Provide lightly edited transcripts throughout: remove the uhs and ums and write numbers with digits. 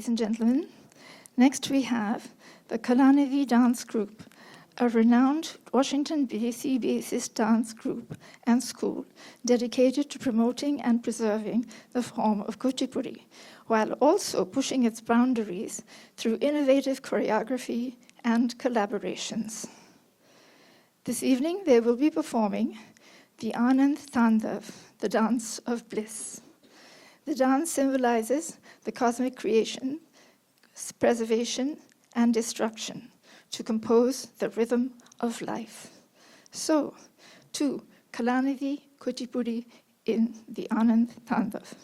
ladies and gentlemen. Next we have the Kalanivi Dance Group, a renowned Washington, D.C.-based dance group and school dedicated to promoting and preserving the form of Kuchipudi, while also pushing its boundaries through innovative choreography and collaborations. This evening they will be performing the Anand Tandav, the dance of bliss. The dance symbolizes the cosmic creation, preservation, and destruction to compose the rhythm of life. So, to Kalanivi Kuchipudi in the Anand Tandav.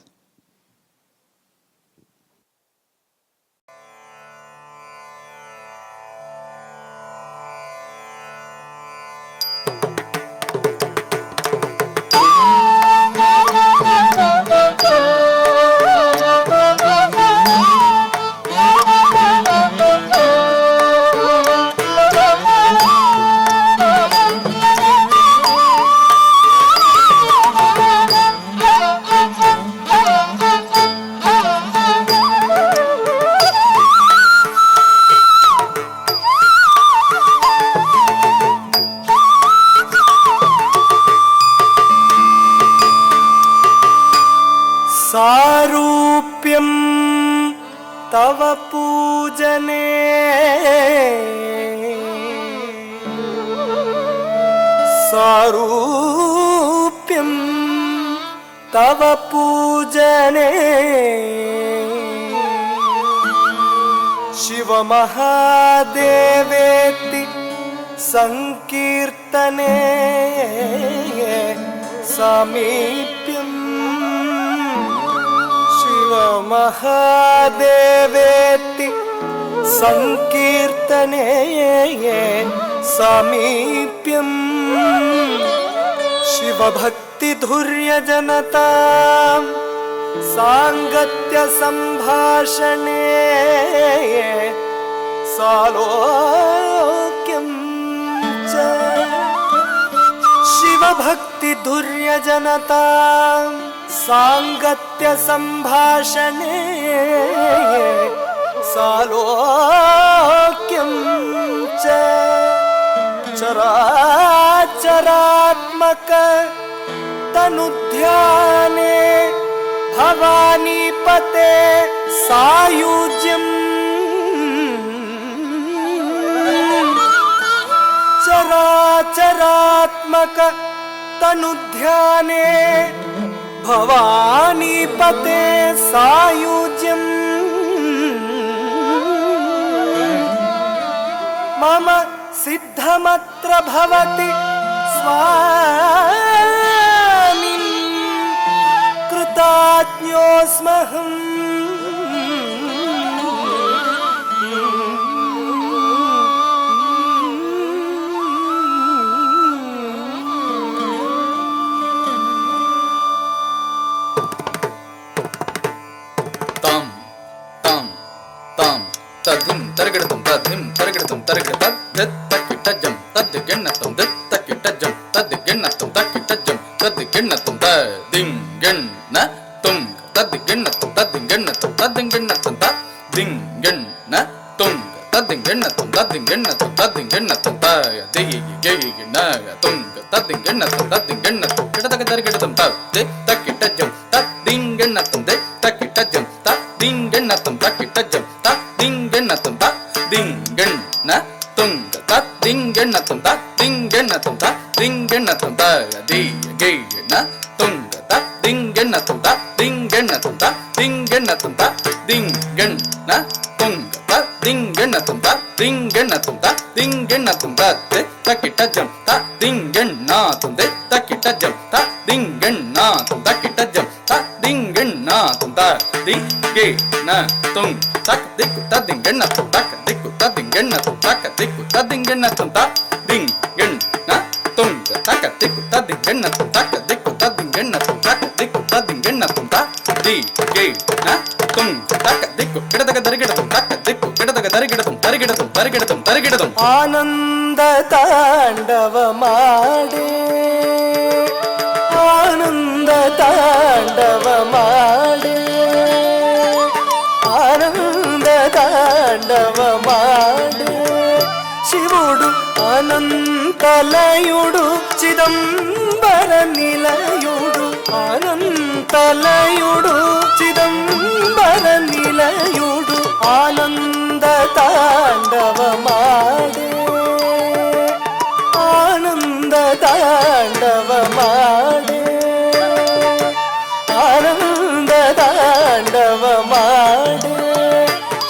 सारूप्यं तव पूजने सारूप्यं तव पूजने शिवमहादेवेति संकीर्तने सामीप्यं महादेवेति संकीर्तने सामीप्यं शिवभक्तिधुर्यजनता सांगत्य संभाषणे सालोक्यं च शिवभक्तिधुर्यजनता सांगत्य संभाषणे सालोक्यं च चराचरात्मक तनुध्याने भवानीपते सायुज्यम् चराचरात्मक तनुध्याने भवानीपते सायुज्यम् मम सिद्धमत्र भवति स्वामी कृताज्ञोऽस्म्यहम् तद्धिं तरगिडतं तद्धिं तरगिडतं तरगिडतं तत्तकिटजं तद्दिगण्णतं तत्तकिटजं तद्दिगण्णतं तक्किटजं तद्दिगण्णतं तद्दिगण्णतं तद्दिगण्णतं तद्दिगण्णतं तद्दिगण्णतं तद्दिगण्णतं तद्दिगण्णतं तद्दिगण्णतं तद्दिगण्णतं तद्दिगण्णतं तद्दिगण्णतं तद्दिगण्णतं किटतकतरगिडतं तत्तकिटजं तद्दिगण्णतं तक्किटजं तद्दिगण्णतं तक्किटजं dingenatum ta dingenatum ta dingenatum ta dingenatum ta dingenatum ta dingenatum ta dingenatum ta dingenatum ta dingenatum ta dingenatum ta dingenatum ta dingenatum ta dingenatum ta takitajam ta dingenatum takitajam ta dingenatum takitajam ta dingenatum ta dingenatum tak dikku ta dingenatum tak dikku ta dingenatum tak dikku ta dingenatum ta dingenatum tak dikku ta dingenatum tak dikku ta dingenatum tak dikku ta dingenatum ta dingenatum tak dikku kidadaga darigidatum tak dikku kidadaga darigidatum darigidatum darigidatum darigidatum आनंद तांडव माडे आनंद तांडव माडे आनंद ఆనంద తాండవమాడే శివుడు అనంతలయుడు చిదంబర నిలయుడు అనంతలయుడు చిదంబర నిలయుడు ఆనంద తాండవమాడే ఆనంద తాండవమాడే ఆనంద తాండవమాడే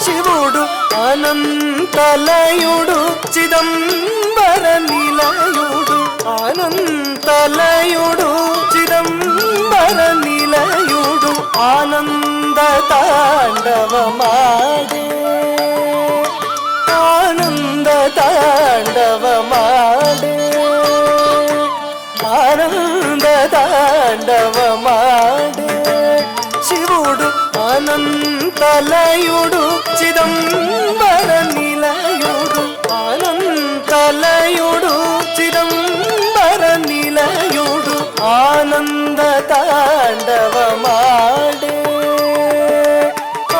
శివుడు అనంతలయుడు చిదంబర నిలయుడు అనంతలయుడు చిదంబర నిలయుడు ఆనంద తాండవమాడే ఆనంద తాండవమాడే ఆనంద తాండవమాడే శివుడు అనంతలయుడు చిదంబర నిలయుడు అనంతలయుడు చిదంబర నిలయుడు ఆనంద తాండవమాడే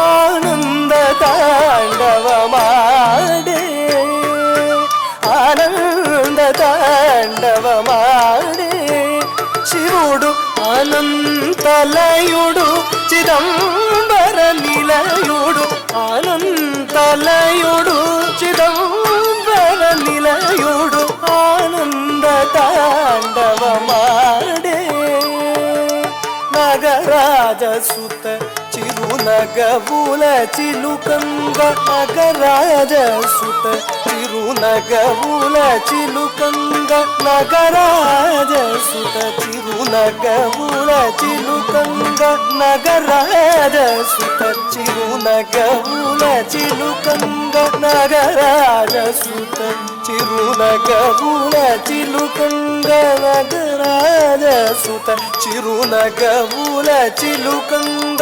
ఆనంద తాండవమాడే ఆనంద తాండవమాడే శివుడు అనంతలయుడు చిదంబర నిలయుడు అనంతలయుడు చిదంబర నిలయుడు ఆనంద తాండవమాడే నగరాజ సుత చిరునగవుల చిలుకంగ నగరాజ సుత చిరునగవుల చిలుకంగ నగరాజ సుత చిరునగవుల చిలుకంగ నగరాజ సుత చిరునగవుల చిలుకంగ నగరాజ సుత చిరునగవుల చిలుకంగ నగరాజ సుత చిరునగవుల చిలుకంగ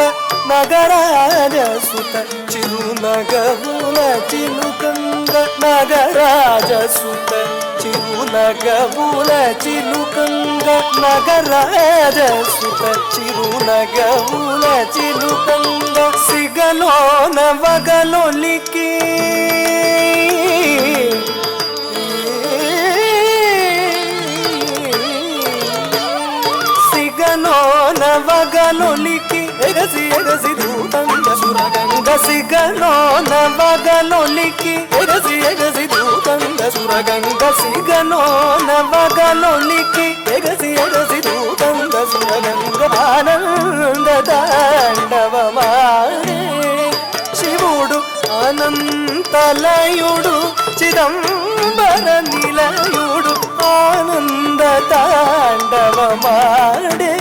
నగరాజ సుత చిరునగవుల చిలుకంగ నగరాజ సుత చిరునగవుల చిలుకంగ నగరాజ సుత చిరునగవుల చిలుకంగ సిగలోన వగలొలికి సిగలోన వగలొలికి ఎగసి ఎగసి దూతంగ సురగంగ సిగలోన వగలొలికి ఎగసి ఎగసి దూతంగ సురగంగ సిగలోన వగలొలికి ఎగసి ఎగసి దూతంగ సురగంగ ఆనంద తాండవమాడే శివుడు అనంతలయుడు చిదంబర నిలయుడు ఆనంద తాండవమాడే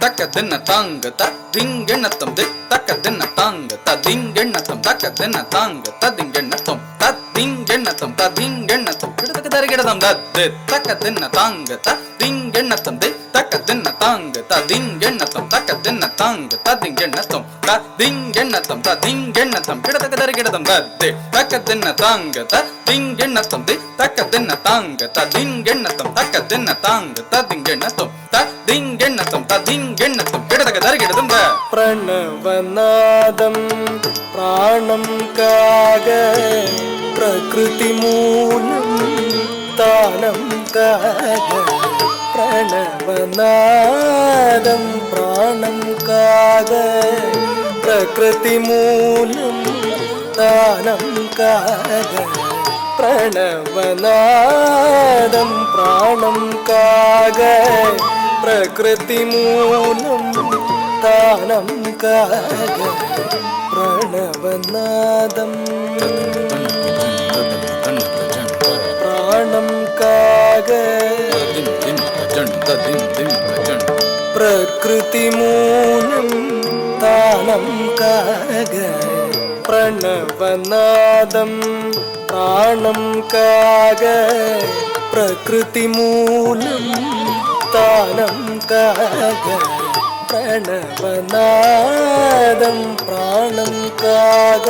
తక్కదిన్న తాంగ తద్దింగెన్నతం తక్కదిన్న తాంగ తద్దింగెన్నతం తక్కదిన్న తాంగ తద్దింగెన్నతం తద్దింగెన్నతం తద్దింగెన్నతం కిడతక దరిగిడదం దద్ది తక్కదిన్న తాంగ తద్దింగెన్నతం తక్కదిన్న తాంగ తద్దింగెన్నతం తక్కదిన్న తాంగ తద్దింగెన్నతం తద్దింగెన్నతం తద్దింగెన్నతం కిడతక దరిగిడదం దద్ది తక్కదిన్న తాంగ తద్దింగెన్నతం తక్కదిన్న తాంగ తద్దింగెన్నతం తక్కదిన్న తాంగ తద్దింగెన్నతం తద్దింగెన్నతం తద్దింగెన్నతం కిడతక దరిగిడదం ద ప్రణవనాదం ప్రాణం కాగ ప్రకృతి మూలం తానం కాగ ప్రణవనాదం ప్రాణం కాగ ప్రకృతి మూలం తానం కాగ ప్రణవనాదం ప్రాణం కాగ ప్రకృతి మూలం తానం కాగ ప్రణవనాదం ప్రాణం కాగ ప్రకృతి మూలం తానం కాగ ప్రణవనాదం ప్రాణం కాగ ప్రకృతి మూలం తానం కాగ ప్రణవనాదం ప్రాణం కాగ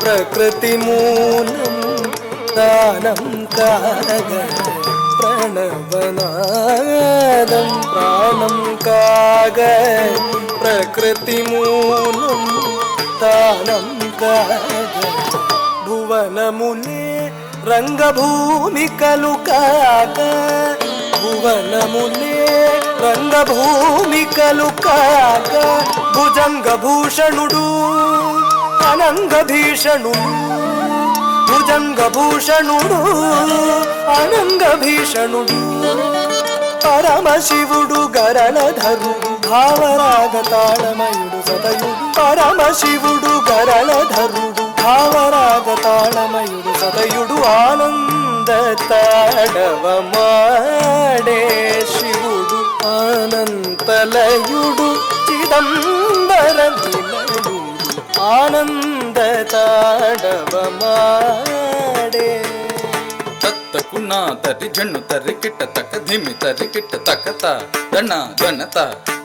ప్రకృతి మూలం తానం కాగ ప్రణవనాదం ప్రాణం కాగ ప్రకృతి మూలం తానం కాగా భువనములే రంగభూమికలు కాగా భువనములే రంగభూమికలు కాగా భుజంగభూషణుడు అనంగభీషణుడు భుజంగభూషణుడు అనంగభీషణుడు పరమశివుడు గరణధరుడు భావరాగ తాళమయుడు సదయుడు పరమశివుడు గరణధరుడు భావరాగ తాళమయుడు సదయుడు ఆనంద తాడవమాడే శివుడు అనంతలయుడు చిదంబర నిలయుడు ఆనంద తాడవమాడే తత్తకున్నా తరి జన్ను తరి కిట్ట తక్క ధిమి తరి కిట్ట తక్కత దన్న దన్నత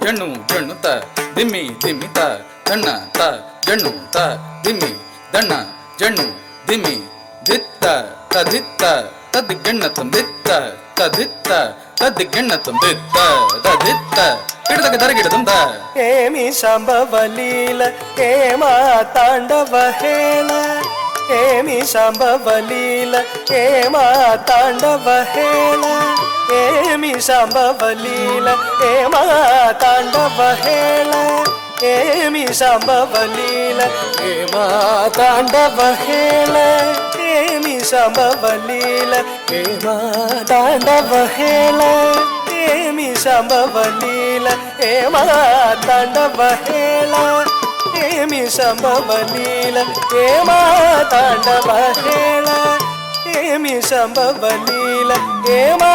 జన్ను జన్నుత దిమి దిమిత దన్న త జన్ను త దిమి దన్న జన్ను దిమి దిత్త తదిత్త తదిగన్నతం దిత్త తదిత్త తదిగన్నతం దిత్త తదిత్త కిడతక దరగిడతం ద ఏమి సంభవలీల ఏమా తాండవ హేళ ఏమి సంభవలీల ఏమా తాండవ హేళ ఏమి సంభవలీల ఏమా తాండవ హేళ ఏమి సంభవలీల ఏమా తాండవ హేళ ఏమి సంభవలీల ఏమా తాండవ హేళ ఏమి సంభవలీల ఏమా తాండవ హేళ ఏమి సంభవలీల ఏమా తాండవ హేళ ఏమి సంభవలీల ఏమా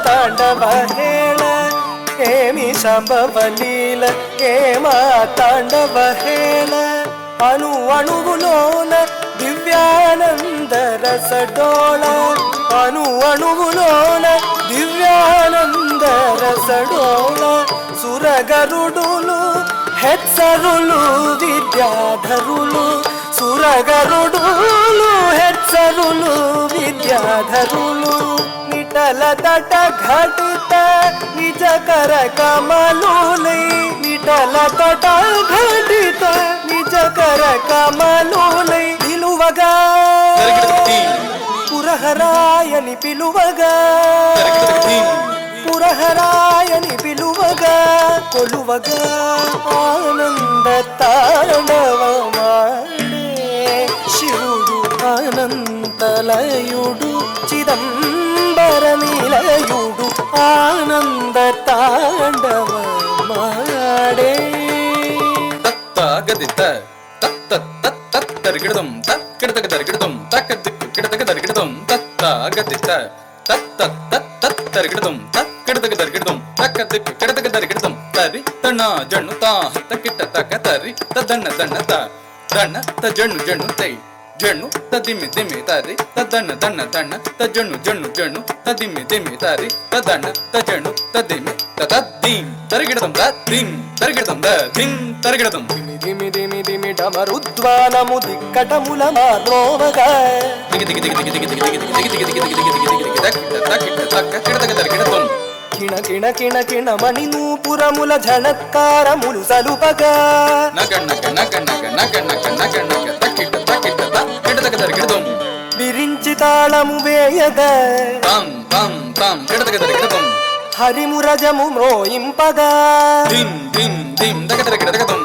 తాండవ హేళ ఏమి సంభవలీల ఏమా తాండవ హేళ అణు అణువులోన దివ్యానంద రసడోళ అణు అణువులోన దివ్యానంద రసడోళ సురగరుడులు హెచ్చరులు విద్యాధరులు సురగరుడులు హెచ్చరులు విద్యాధరులు నిటల తట ఘటిత నిజకర కమలులై నిటల తట ఘటిత నిజకర కమలులై పిలువగా పురహరాయని పిలువగా పురహరాయని పిలువగా కొలువగా ఆనంద తాండవమాడే శివుడు అనంతలయుడు చిదంబర నిలయుడు ఆనంద తాండవమాడే తత్త గదిత తత్త తత్త తరిగిడదం తక్కిడతక తరిగిడదం తక్క దిక్కు కిడతక తరిగిడదం తత్త గదిత తత్త తత్త తరిగిడదం తక్కిడతక తరిగిడదం తక్క దిక్కు కిడతక తరిగిడదం తరి తన జన్ను తా తక్కిట తక్క తరి తదన్న దన్న త దన్న త జన్ను జన్ను తై జన్ను తదిమి దిమి తరి తదన్న దన్న దన్న త జన్ను జన్ను జన్ను తదిమి దిమి తరి తదన్న త జన్ను తదిమి తదీం తరిగిడదం తదీం తరిగిడదం తదీం తరిగిడదం దిమి దిమి దిమి డమరుద్వానము దిక్కటముల మాద్రోవగా దిగి దిగి దిగి దిగి దిగి దిగి దిగి దిగి దిగి దిగి దిగి దిగి దిగి తక్కిట తక్కిట తక్క కిడతక తరిగిడదం కిణ కిణ కిణ కిణ మణి నూపురముల ఝనత్కారములు సలుపగా నగ నగ నగ నగ నగ నగ నగ నగ తక్కిట తక్కిట కిడతక తరిగిడదం విరించి తాళము వేయగా తం తం తం కిడతక తరిగిడదం హరిమురజము మ్రోయింపగా దిం దిం దిం తక తరిగిడదం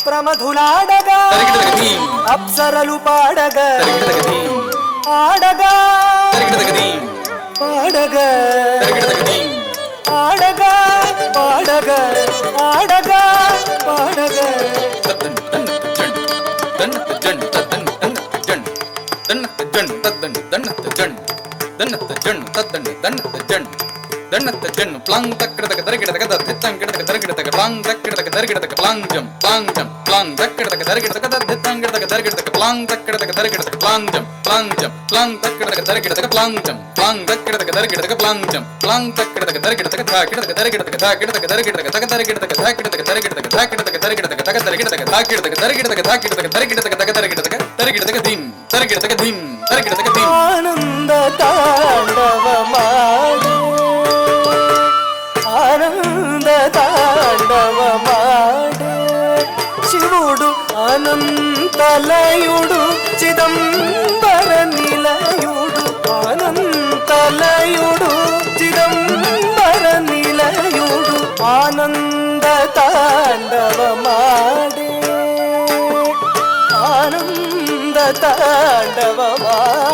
ప్రమధులాడగా తరిగిడదక దిం అప్సరలు పాడగా తరిగిడదక దిం ఆడగా తరిగిడదక దిం పాడగా తరిగిడదక దిం ఆడగా పాడగా ఆడగా పాడగా దన్నత జన్ను ప్లాంగ్ తక్కిడతక దరిగిడతక దత్తిత్తం గిడతక దరిగిడతక ప్లాంగ్ తక్కిడతక దరిగిడతక ప్లాంగ్ జం ప్లాంగ్ జం ప్లాంగ్ తక్కిడతక దరిగిడతక దత్తిత్తం గిడతక దరిగిడతక ప్లాంగ్ తక్కిడతక దరిగిడతక ప్లాంగ్ జం ప్లాంగ్ జం ప్లాంగ్ తక్కిడతక దరిగిడతక ప్లాంగ్ జం ప్లాంగ్ తక్కిడతక దరిగిడతక ప్లాంగ్ జం ప్లాంగ్ తక్కిడతక దరిగిడతక ధాకిడతక దరిగిడతక ధాకిడతక దరిగిడతక తక దరిగిడతక ధాకిడతక దరిగిడతక ధాకిడతక దరిగిడతక తక దరిగిడతక ధాకిడతక దరిగిడతక ధాకిడతక దరిగిడతక తక దరిగిడతక దరిగిడతక దిం దరిగిడతక దిం దరిగిడతక దిం ఆనంద తాండవమాడే ఆనంద తాండవమాడే శివుడు అనంత అనంతలయుడు చిదంబర నిలయుడు అనంతలయుడు చిదంబర నిలయుడు ఆనంద తాండవమాడే ఆనంద తాండవమాడే